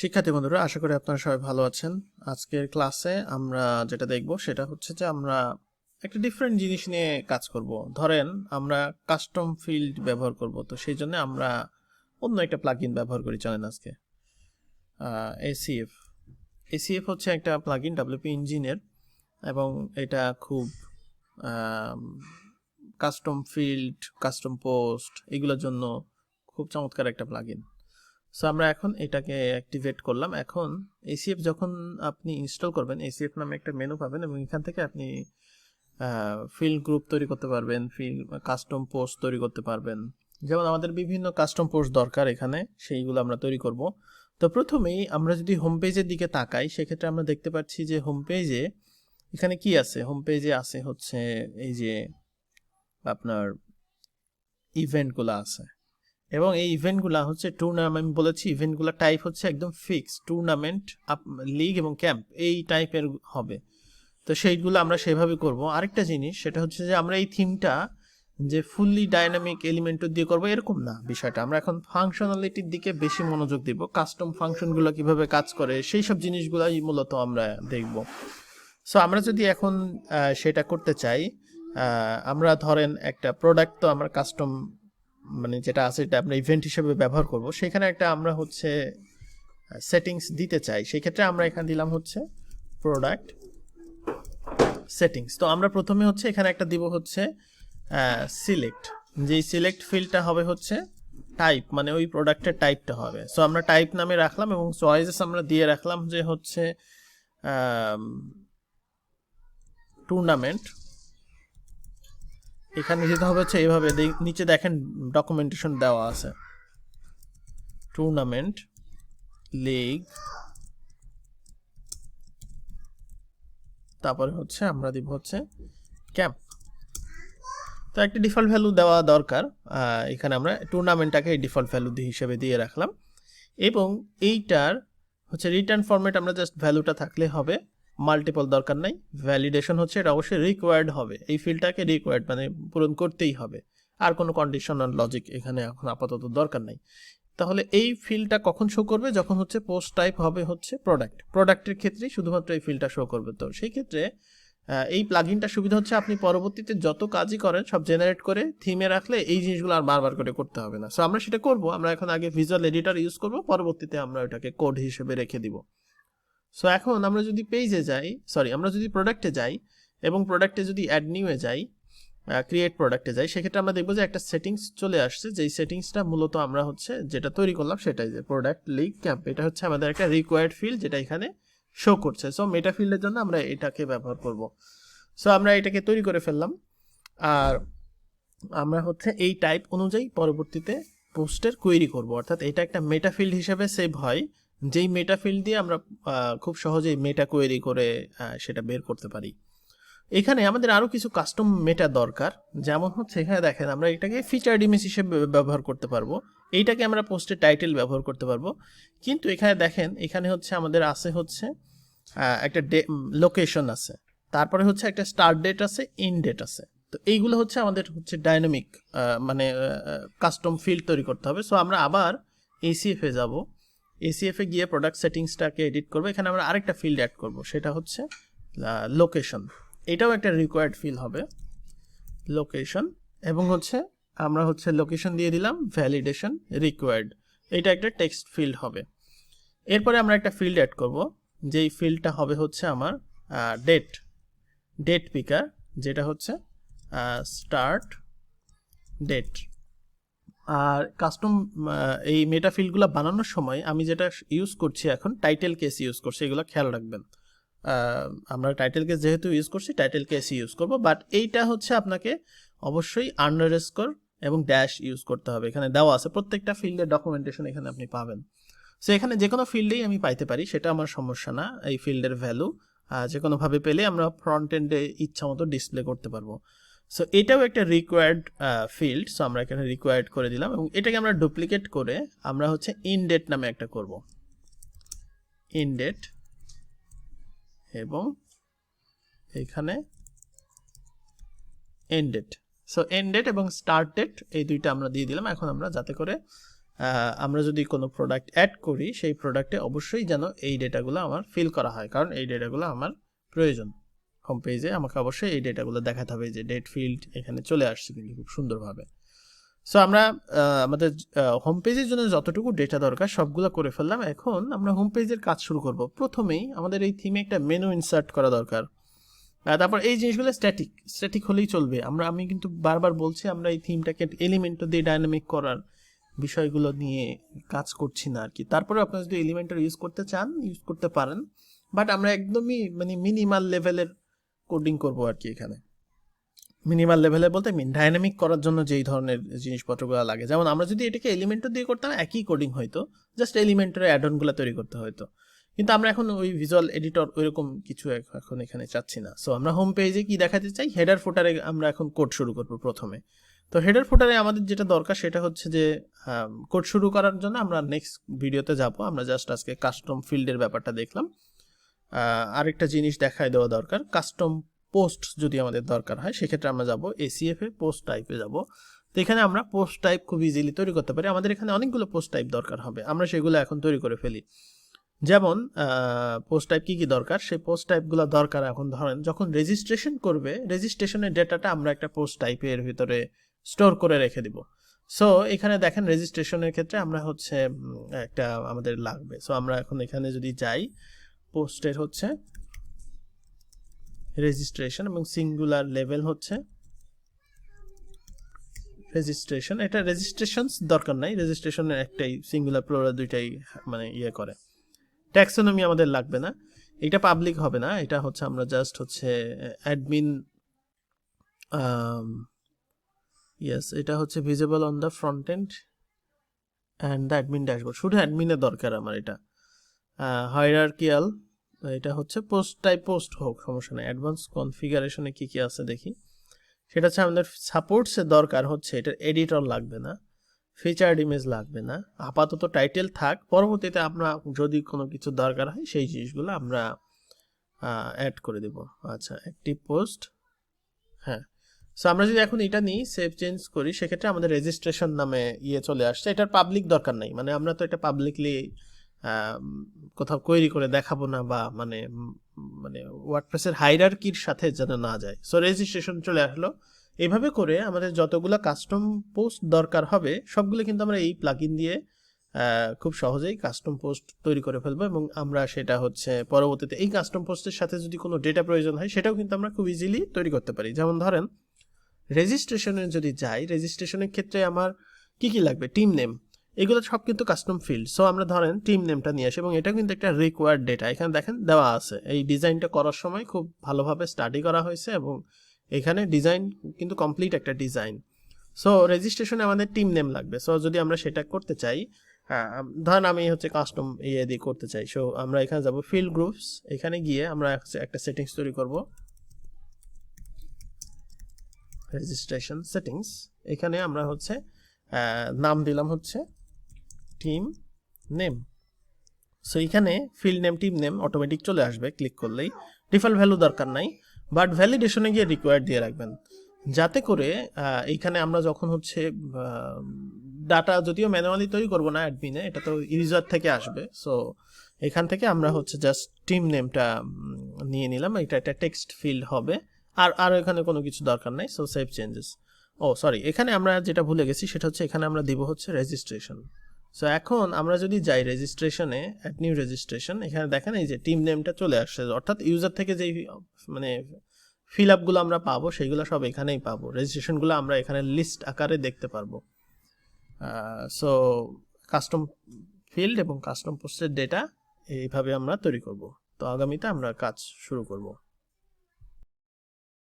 শিক্ষার্থী বন্ধুরা, আশা করি আপনারা সবাই ভালো আছেন। আজকের ক্লাসে আমরা যেটা দেখব সেটা হচ্ছে যে আমরা একটা ডিফারেন্ট জিনিস নিয়ে কাজ করব। ধরেন আমরা কাস্টম ফিল্ড ব্যবহার করব, তো সেই জন্য আমরা অন্য একটা প্লাগইন ব্যবহার করি। চলেন আজকে এসিএফ এসিএফ হচ্ছে একটা প্লাগইন ডব্লিউপি ইঞ্জিনের, এবং এটা খুব কাস্টম ফিল্ড, কাস্টম পোস্ট এগুলোর জন্য খুব চমৎকার একটা প্লাগইন। সো আমরা এখন এটাকে অ্যাক্টিভেট করলাম। এখন এসিএফ যখন আপনি ইনস্টল করবেন, এসিএফ নামে একটা মেনু পাবেন এবং এখান থেকে আপনি ফিল্ড গ্রুপ তৈরি করতে পারবেন, ফিল্ড কাস্টম পোস্ট তৈরি করতে পারবেন। যেমন আমাদের বিভিন্ন কাস্টম পোস্ট দরকার এখানে, সেইগুলো আমরা তৈরি করব। তো প্রথমেই আমরা যদি হোম পেজের দিকে তাকাই, সেক্ষেত্রে আমরা দেখতে পাচ্ছি যে হোম পেজে এখানে কি আছে। হোম পেজে আছে হচ্ছে এই যে আপনার ইভেন্টগুলো আছে, এবং এই ইভেন্টগুলো হচ্ছে টুর্নামেন্ট বলেছি। ইভেন্টগুলো টাইপ হচ্ছে একদম ফিক্স, টুর্নামেন্ট, লিগ এবং ক্যাম্প এই টাইপের হবে। তো সেইগুলো আমরা সেভাবে করব। আরেকটা জিনিস সেটা হচ্ছে যে আমরা এই থিমটা যে ফুললি ডাইনামিক এলিমেন্ট দিয়ে করব এরকম না বিষয়টা। আমরা এখন ফাংশনালিটির দিকে বেশি মনোযোগ দিব, কাস্টম ফাংশনগুলো কিভাবে কাজ করে সেই সব জিনিসগুলোই মূলত আমরা দেখব। সো আমরা যদি এখন সেটা করতে চাই, আমরা ধরেন একটা প্রোডাক্ট তো আমরা কাস্টম মানে যেটা আছে এটা আমরা ইভেন্ট হিসেবে ব্যবহার করব, সেখানে একটা আমরা হচ্ছে সেটিংস দিতে চাই। সেই ক্ষেত্রে আমরা এখানে দিলাম হচ্ছে প্রোডাক্ট সেটিংস। তো আমরা প্রথমে হচ্ছে এখানে একটা দিব হচ্ছে সিলেক্ট, যেই সিলেক্ট ফিল্ডটা হবে হচ্ছে টাইপ, মানে ওই প্রোডাক্টের টাইপটা হবে। সো আমরা টাইপ নামে রাখলাম এবং চয়েসেস আমরা দিয়ে রাখলাম যে হচ্ছে টুর্নামেন্ট। এখানে যেতে হবে হচ্ছে এইভাবে, নিচে দেখেন ডকুমেন্টেশন দেওয়া আছে, টুর্নামেন্ট, লিগ, তারপরে হচ্ছে আমরা দিব হচ্ছে ক্যাম্প। তো একটা ডিফল্ট ভ্যালু দেওয়া দরকার। এখানে আমরা টুর্নামেন্টটাকে ডিফল্ট ভ্যালু হিসেবে দিয়ে রাখলাম, এবং এইটার হচ্ছে রিটার্ন ফরম্যাট আমরা জাস্ট ভ্যালুটা থাকলে হবে, মাল্টিপল দরকার নাই। ভ্যালিডেশন হচ্ছে এটা অবশ্যই রিকোয়ার্ড হবে, এই ফিল্ডটাকে রিকোয়ার্ড মানে পূরণ করতেই হবে, আর কোনো কন্ডিশনাল লজিক এখানে এখন আপাতত দরকার নাই। তাহলে এই ফিল্ডটা কখন শো করবে? যখন হচ্ছে পোস্ট টাইপ হবে হচ্ছে প্রোডাক্টের ক্ষেত্রেই শুধুমাত্র এই ফিল্ডটা শো করবে। তো সেই ক্ষেত্রে এই প্লাগইনটা সুবিধা হচ্ছে আপনি পরবর্তীতে যত কাজই করেন সব জেনারেট করে থিমে রাখলে এই জিনিসগুলো আর বারবার করে করতে হবে না। সো আমরা সেটা করব, আমরা এখন আগে ভিজুয়াল এডিটর ইউজ করব, পরবর্তীতে আমরা ওটাকে কোড হিসেবে রেখে দিব। সো এখন আমরা যদি পেজে যাই, আমরা যদি প্রোডাক্টে যাই এবং প্রোডাক্টে যদি অ্যাড নিউয়ে যাই, ক্রিয়েট প্রোডাক্টে যাই, সেক্ষেত্রে আমরা দেখবো যে একটা সেটিংস চলে আসছে, যেই সেটিংসটা মূলত আমরা হচ্ছে যেটা তৈরি করলাম সেটাই, যে প্রোডাক্ট লিগ ক্যাম্প, এটা হচ্ছে আমাদের একটা রিকোয়ার্ড ফিল্ড যেটা এখানে শো করছে। সো মেটা ফিল্ডের জন্য আমরা এটাকে ব্যবহার করব। সো আমরা এটাকে তৈরি করে ফেললাম, আর আমরা হচ্ছে এই টাইপ অনুযায়ী পরবর্তীতে পোস্টের কোয়েরি করব। অর্থাৎ এটা একটা মেটা ফিল্ড হিসেবে সেভ হয়, যেই মেটা ফিল্ড দিয়ে আমরা খুব সহজেই মেটা কোয়েরি করে সেটা বের করতে পারি। এখানে আমাদের আরও কিছু কাস্টম মেটা দরকার, যেমন হচ্ছে এখানে দেখেন আমরা এটাকে ফিচার ইমেজ হিসেবে ব্যবহার করতে পারবো, এইটাকে আমরা পোস্টের টাইটেল ব্যবহার করতে পারবো। কিন্তু এখানে দেখেন এখানে হচ্ছে আমাদের আছে হচ্ছে একটা লোকেশন আছে, তারপরে হচ্ছে একটা স্টার্ট ডেট আছে, ইন ডেট আছে। তো এইগুলো হচ্ছে আমাদের হচ্ছে ডাইনামিক মানে কাস্টম ফিল্ড তৈরি করতে হবে। সো আমরা আবার এসিএফে যাব, এসিএফে গিয়ে প্রোডাক্ট সেটিংসটাকে এডিট করবো। এখানে আমরা আরেকটা ফিল্ড অ্যাড করব, সেটা হচ্ছে লোকেশন। এটাও একটা রিকোয়ার্ড ফিল্ড হবে, লোকেশন, এবং হচ্ছে আমরা হচ্ছে লোকেশন দিয়ে দিলাম ভ্যালিডেশন রিকোয়ার্ড, এটা একটা টেক্সট ফিল্ড হবে। এরপরে আমরা একটা ফিল্ড অ্যাড করব, যেই ফিল্ডটা হবে হচ্ছে আমার ডেট পিকার, যেটা হচ্ছে স্টার্ট ডেট। আর কাস্টম এই মেটা ফিল্ডগুলো বানানোর সময় আমি যেটা ইউজ করছি এখন টাইটেল কেস ইউজ করছি, এগুলো খেয়াল রাখবেন। আমরা টাইটেল কেস যেহেতু ইউজ করছি টাইটেল কেস ইউজ করব, বাট এইটা হচ্ছে আপনাকে অবশ্যই আন্ডারস্কোর এবং ড্যাশ ইউজ করতে হবে। এখানে দেওয়া আছে প্রত্যেকটা ফিল্ডের ডকুমেন্টেশন এখানে আপনি পাবেন। সো এখানে যে কোনো ফিল্ডেই আমি পাইতে পারি, সেটা আমার সমস্যা না। এই ফিল্ডের ভ্যালু যে কোনোভাবে পেলে আমরা ফ্রন্ট এন্ডে ইচ্ছা মতো ডিসপ্লে করতে পারবো। সো এটাও একটা রিকোয়ার্ড ফিল্ড, সো আমরা এখানে রিকোয়ার্ড করে দিলাম, এবং এটাকে আমরা ডুপ্লিকেট করে আমরা হচ্ছে ইনডেট নামে একটা করব, ইনডেট, এবং এখানে end date. So end date এবং স্টার্ট ডেট এই দুইটা আমরা দিয়ে দিলাম। এখন আমরা যাতে করে আমরা যদি কোনো প্রোডাক্ট অ্যাড করি সেই প্রোডাক্টে অবশ্যই যেন এই ডেটাগুলো আমার ফিল করা হয়, কারণ এই ডেটাগুলো আমার প্রয়োজন। হোম পেজে আমাকে অবশ্যই এই ডেটাগুলো দেখাতে হবে, যে ডেট ফিল্ড এখানে চলে আসছে কিন্তু খুব সুন্দরভাবে। সো আমরা আমাদের হোম পেজের জন্য যতটুকু ডেটা দরকার সবগুলো করে ফেললাম। এখন আমরা হোম পেজের কাজ শুরু করব। প্রথমেই আমাদের এই থিমে একটা মেনু ইনসার্ট করা দরকার। তারপর এই জিনিসগুলো স্ট্যাটিক হলেই চলবে। আমি কিন্তু বারবার বলছি আমরা এই থিমটাকে এলিমেন্টও দিয়ে ডাইনামিক করার বিষয়গুলো নিয়ে কাজ করছি না আর কি। তারপরে আপনারা যদি এলিমেন্টর ইউজ করতে চান ইউজ করতে পারেন, বাট আমরা একদমই মানে মিনিমাল লেভেলের কোডিং করব আর কি। এখানে মিনিমাল লেভেলে বলতে ডাইনামিক করার জন্য যেই ধরনের জিনিসপত্রগুলো লাগে, যেমন আমরা যদি এটাকে এলিমেন্টর দিয়ে করতাম একই কোডিং হয়তো, জাস্ট এলিমেন্টরের অ্যাডনগুলো তৈরি করতে হয়তো, কিন্তু আমরা এখন ওই ভিজুয়াল এডিটর ওইরকম কিছু এখন এখানে চাচ্ছি না। সো আমরা হোম পেজে কি দেখাতে চাই, হেডার ফুটারে আমরা এখন কোড শুরু করব প্রথমে। তো হেডার ফুটারে আমাদের যেটা দরকার সেটা হচ্ছে যে কোড শুরু করার জন্য আমরা নেক্সট ভিডিওতে যাব। আমরা জাস্ট আজকে কাস্টম ফিল্ডের ব্যাপারটা দেখলাম। আরেকটা জিনিস দেখায় দেওয়া দরকার, কাস্টম পোস্ট যদি আমাদের দরকার হয় সেক্ষেত্রে আমরা যাব ACF এ, পোস্ট টাইপে যাব। তো এখানে আমরা পোস্ট টাইপ খুব ইজিলি তৈরি করতে পারি। আমাদের এখানে অনেকগুলো পোস্ট টাইপ দরকার হবে, আমরা সেগুলো এখন তৈরি করে ফেলি। যেমন পোস্ট টাইপ কী কী দরকার, সেই পোস্ট টাইপগুলো দরকার। এখন ধরেন যখন রেজিস্ট্রেশন করবে, রেজিস্ট্রেশনের ডেটাটা আমরা একটা পোস্ট টাইপের ভিতরে স্টোর করে রেখে দিব। সো এখানে দেখেন রেজিস্ট্রেশনের ক্ষেত্রে আমরা হচ্ছে একটা আমাদের লাগবে। সো আমরা এখন এখানে যদি যাই, পোস্টের হচ্ছে রেজিস্ট্রেশন এবং সিঙ্গুলার লেভেল হচ্ছে রেজিস্ট্রেশন। এটা রেজিস্ট্রেশনস দরকার নাই, রেজিস্ট্রেশনের একটাই, সিঙ্গুলার প্লুরাল দুইটাই মানে করে। ট্যাক্সোনমি আমাদের লাগবে না, এটা পাবলিক হবে না, এটা হচ্ছে আমরা জাস্ট হচ্ছে অ্যাডমিন, ইয়েস এটা হচ্ছে visible on the front end and the admin dashboard, শুধু অ্যাডমিনের দরকার আমার এটা। হায়ারার্কিয়াল, এটা হচ্ছে পোস্ট টাইপ পোস্ট হোক সমস্যা নেই। অ্যাডভান্স কনফিগারেশনে কি কি আছে দেখি, সেটা হচ্ছে আমাদের সাপোর্টসের দরকার হচ্ছে, এটার এডিটর লাগবে না, ফিচার্ড ইমেজ লাগবে না, আপাতত টাইটেল থাক, পরবর্তীতে আমরা যদি কোনো কিছু দরকার হয় সেই জিনিসগুলো আমরা অ্যাড করে দেব। আচ্ছা, অ্যাক্টিভ পোস্ট, হ্যাঁ। সো আমরা যদি এখন এটা নিই, সেভ চেঞ্জ করি, সেক্ষেত্রে আমাদের রেজিস্ট্রেশন নামে চলে আসছে। এটার পাবলিক দরকার নাই, মানে আমরা তো এটা পাবলিকলি কোথাও কোয়েরি করে দেখাবো না, বা মানে মানে ওয়ার্ডপ্রেসের হাইরার্কির সাথে যেন না যায়। সো রেজিস্ট্রেশন চলে আসলো। এইভাবে করে আমাদের যতগুলো কাস্টম পোস্ট দরকার হবে সবগুলো কিন্তু আমরা এই প্লাগইন দিয়ে খুব সহজেই কাস্টম পোস্ট তৈরি করে ফেলবো, এবং আমরা সেটা হচ্ছে পরবর্তীতে এই কাস্টম পোস্টের সাথে যদি কোনো ডেটা প্রয়োজন হয় সেটাও কিন্তু আমরা খুব ইজিলি তৈরি করতে পারি। যেমন ধরেন রেজিস্ট্রেশনে যদি যাই, রেজিস্ট্রেশনের ক্ষেত্রে আমার কি কি লাগবে, টিম নেম, এগুলো সব কিন্তু কাস্টম ফিল্ড। সো আমরা ধরেন টিম নেমটা নিয়ে আসি, এবং এটা কিন্তু একটা রিকোয়ার্ড ডেটা, এখানে দেখেন দেওয়া আছে। এই ডিজাইনটা করার সময় খুব ভালোভাবে স্টাডি করা হয়েছে, এবং এখানে ডিজাইন কিন্তু কমপ্লিট একটা ডিজাইন। সো রেজিস্ট্রেশনে আমাদের টিম নেম লাগবে। সো যদি আমরা সেটা করতে চাই, ধরেন আমি হচ্ছে কাস্টম দিয়ে করতে চাই, সো আমরা এখানে যাব ফিল্ড গ্রুপস, এখানে গিয়ে আমরা একটা সেটিংস তৈরি করব, রেজিস্ট্রেশন সেটিংস। এখানে আমরা হচ্ছে নাম দিলাম হচ্ছে টিম নেম। সো এখানে field name, team name automatic চলে আসবে ক্লিক করলেই, ডিফল্ট ভ্যালু দরকার নাই, বাট ভ্যালিডেশনে গিয়ে রিকোয়ার্ড দিয়ে রাখবেন, যাতে করে এইখানে আমরা যখন হচ্ছে ডাটা, যদিও ম্যানুয়ালি তৈরি করবো না অ্যাডমিনে, এটা তো ইউজার থেকে আসবে। সো এখান থেকে আমরা হচ্ছে জাস্ট টিম নেমটা নিয়ে নিলাম, এটা একটা টেক্সট ফিল্ড হবে, আর এখানে কোনো কিছু দরকার নাই। সো সেভ চেঞ্জেস, ও সরি, এখানে আমরা যেটা ভুলে গেছি সেটা হচ্ছে এখানে আমরা দিব হচ্ছে রেজিস্ট্রেশন। সো এখন আমরা যদি যাই রেজিস্ট্রেশনে, অ্যাড নিউ রেজিস্ট্রেশন, এখানে দেখেন এই যে টিম নেমটা চলে আসছে, অর্থাৎ ইউজার থেকে যেই মানে ফিল আপগুলো আমরা পাবো সেগুলো সব এখানেই পাবো, রেজিস্ট্রেশনগুলো আমরা এখানে লিস্ট আকারে দেখতে পারবো। সো কাস্টম ফিল্ড এবং কাস্টম পোস্টের ডেটা এইভাবে আমরা তৈরি করব। তো আগামীতে আমরা কাজ শুরু করব।